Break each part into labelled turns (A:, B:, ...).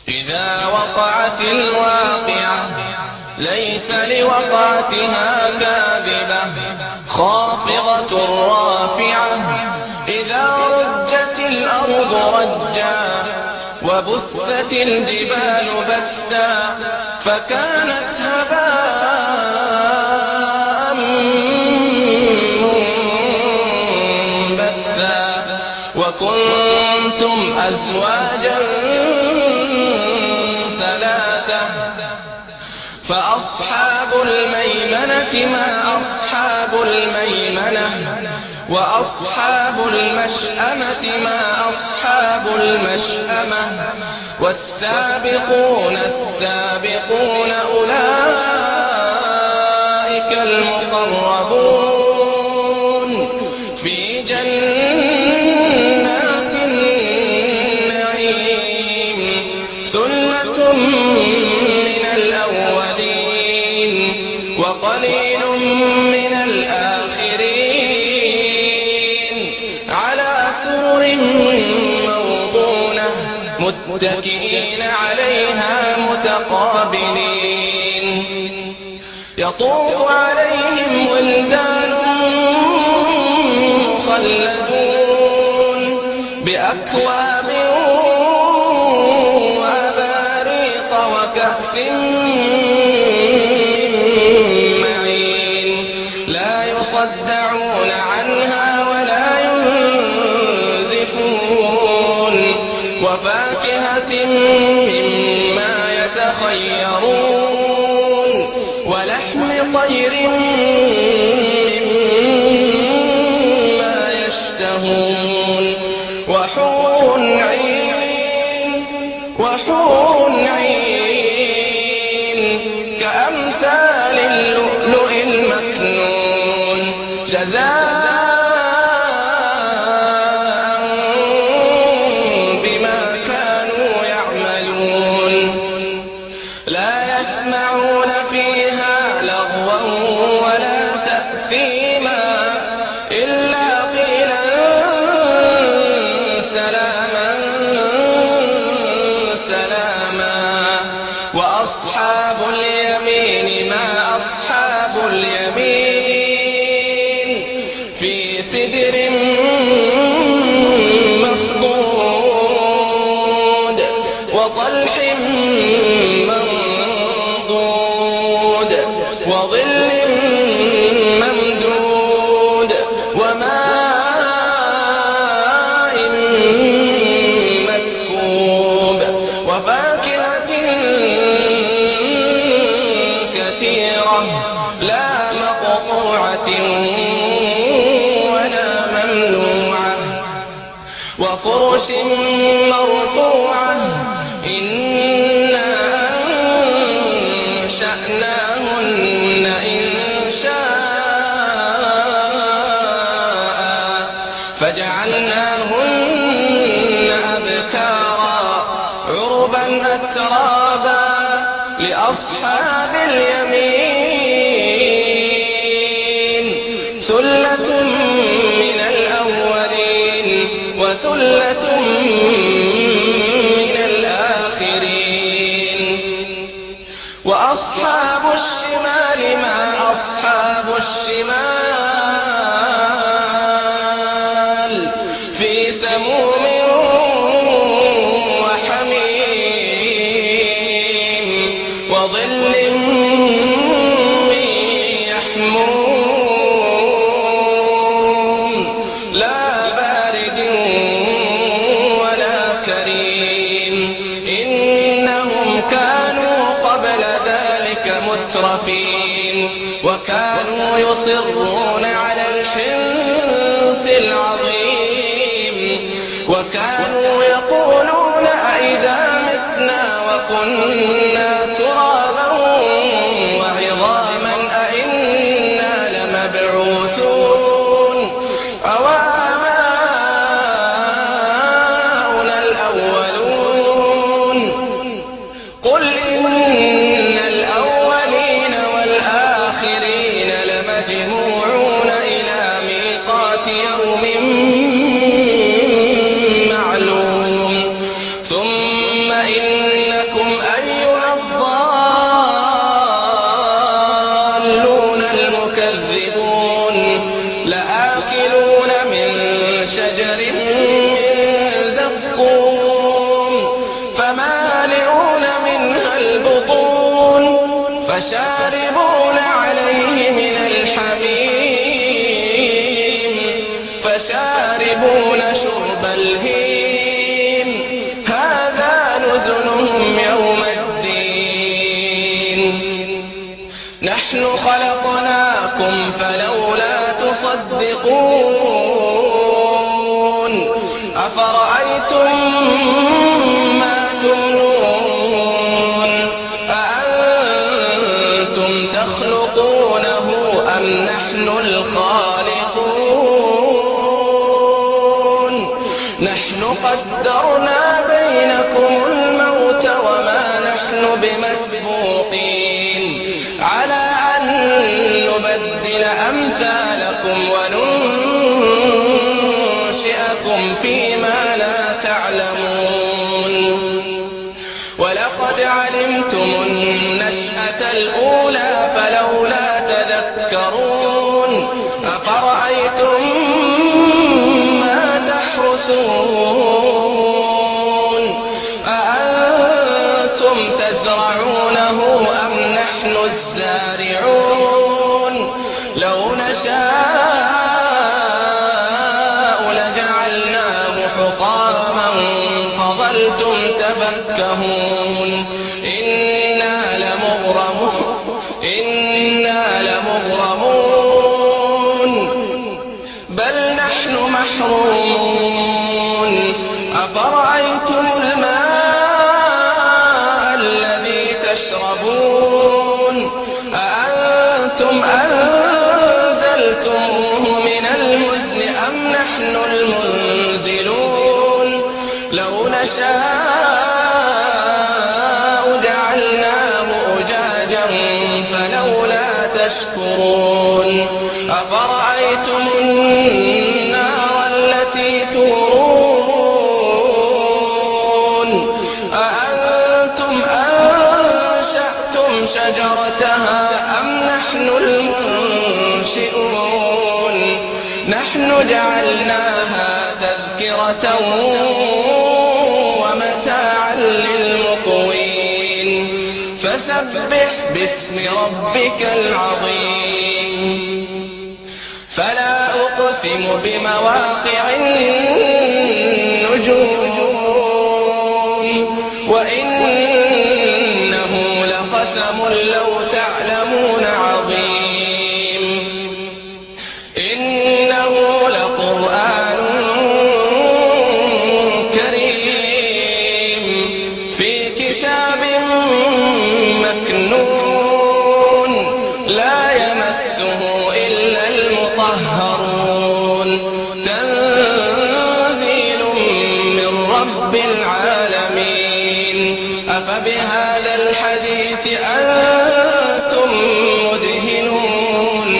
A: إذا وقعت الواقعة ليس لوقعتها كاذبة خافضة رافعة إذا رجت الأرض رجا وبست الجبال بسا فكانت هباء منبثا وكنتم أزواجا ثلاثة فأصحاب الميمنة ما أصحاب الميمنة وأصحاب المشأمة ما أصحاب المشأمة والسابقون السابقون أولئك المقربون في جنات النعيم ثلة من الأولين وقليل من الآخرين على سرر موضونة متكئين عليها متقابلين يطوف عليهم ولدان مخلدون بأكواب وأباريق وكأس من معين لا يصدعون عنها ولا ينزفون وفاكهة مما يتخيرون ولحم طير مما يشتهون وحور عين كأمثال اللؤلؤ المكنون جزاء بما كانوا يعملون لا يسمعون فيها لغوا ولا تأثيما إلا قيلا سلاما سلاما وأصحاب اليمين ما أصحاب اليمين في سدر مخضود وطلح منضود وظل ممدود وماء مسكوب وفاكهة كثيرة لا مقطوعة ولا ممنوعة وفرش مرفوعة إنا أنشأناهن إنشاء فجعلناهن أبكارا عربا أترابا لأصحاب اليمين ثلة من الأولين وثلة من الآخرين وأصحاب الشمال ما أصحاب الشمال في سموم وحميم وظل من يحموم لا بارد ولا كريم إنهم كانوا قبل ذلك مترفين وكانوا يصرون على الحنث العظيم وكانوا يقولون أئذا متنا وكنا ترابا وعظاما أئنا لمبعوثون أو آباؤنا الأولون قل إن الأولين والآخرين لمجموعون إلى ميقات يوم معلوم فشاربون عليه من الحميم فشاربون شرب الهيم هذا نزلهم يوم الدين نحن خلقناكم فلولا تصدقون أفرأيتم ما تمنون أأنتم تخلقونه أم نحن الخالقون نحن قدرنا بينكم الموت وما نحن بمسبوقين على أن نبدل أمثالكم وننشئكم فيما لا تعلمون ولقد علمتم النشأة الأولى فلولا تذكرون أفرأيتم ما تحرثون أأنتم تزرعونه أم نحن الزارعون لو نشاء لجعلناه حطاما فظلتم تفكهون إنا لمغرمون بل نحن محرومون أفرأيتم الماء الذي تشربون أأنتم أنزلتموه من المزن أم نحن المنزلون لو نشاء جعلناه أجاجا فلولا تشكرون أفرأيتم النار التي تورون أأنتم أنشأتم شجرتها أم نحن المنشئون نحن جعلناها تذكرة ومتاعا للمقوين فسبح باسم ربك العظيم فلا أقسم بمواقع النجوم وإنه لقسم لو تعلمون عظيم إنه لقرآن كريم في كتاب مكنون لا يمسه إلا المطهرون تنزيل من رب العالمين أفبهذا الحديث أنتم مدهنون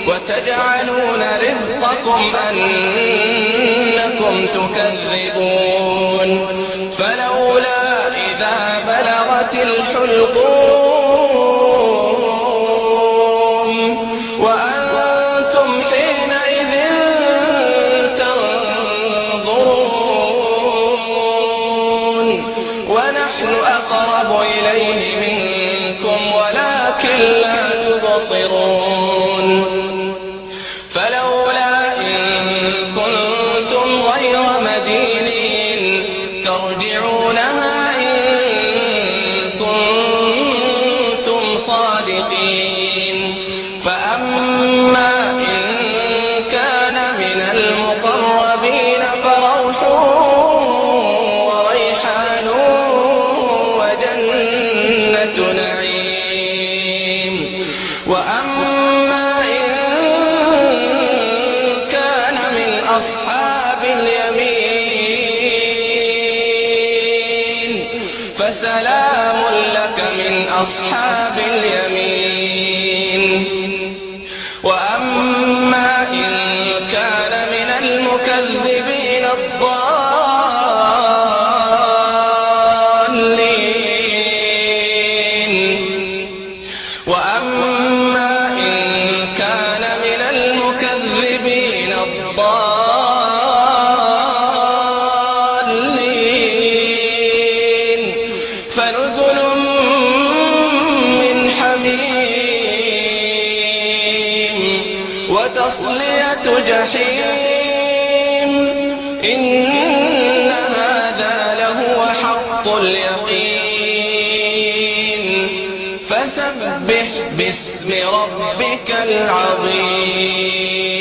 A: وتجعلون رزقكم أنكم تكذبون فلولا إذا بلغت الحلقوم وأنتم حينئذ تنظرون ونحن أقرب إليه منكم ولكن لا تبصرون فلولا إن كنتم غير مدينين ترجعونها إن كنتم صادقين فأما إن كان من المقربين فروح وريحان وجنة نعيم وأما إن كان من أصحاب اليمين فسلام لك من أصحاب اليمين وأما إن كان من المكذبين الضالين وأما إن كان من المكذبين الضالين فنزل من حميم وتصلية جحيم إن هذا لهو حق اليقين فسبح باسم ربك العظيم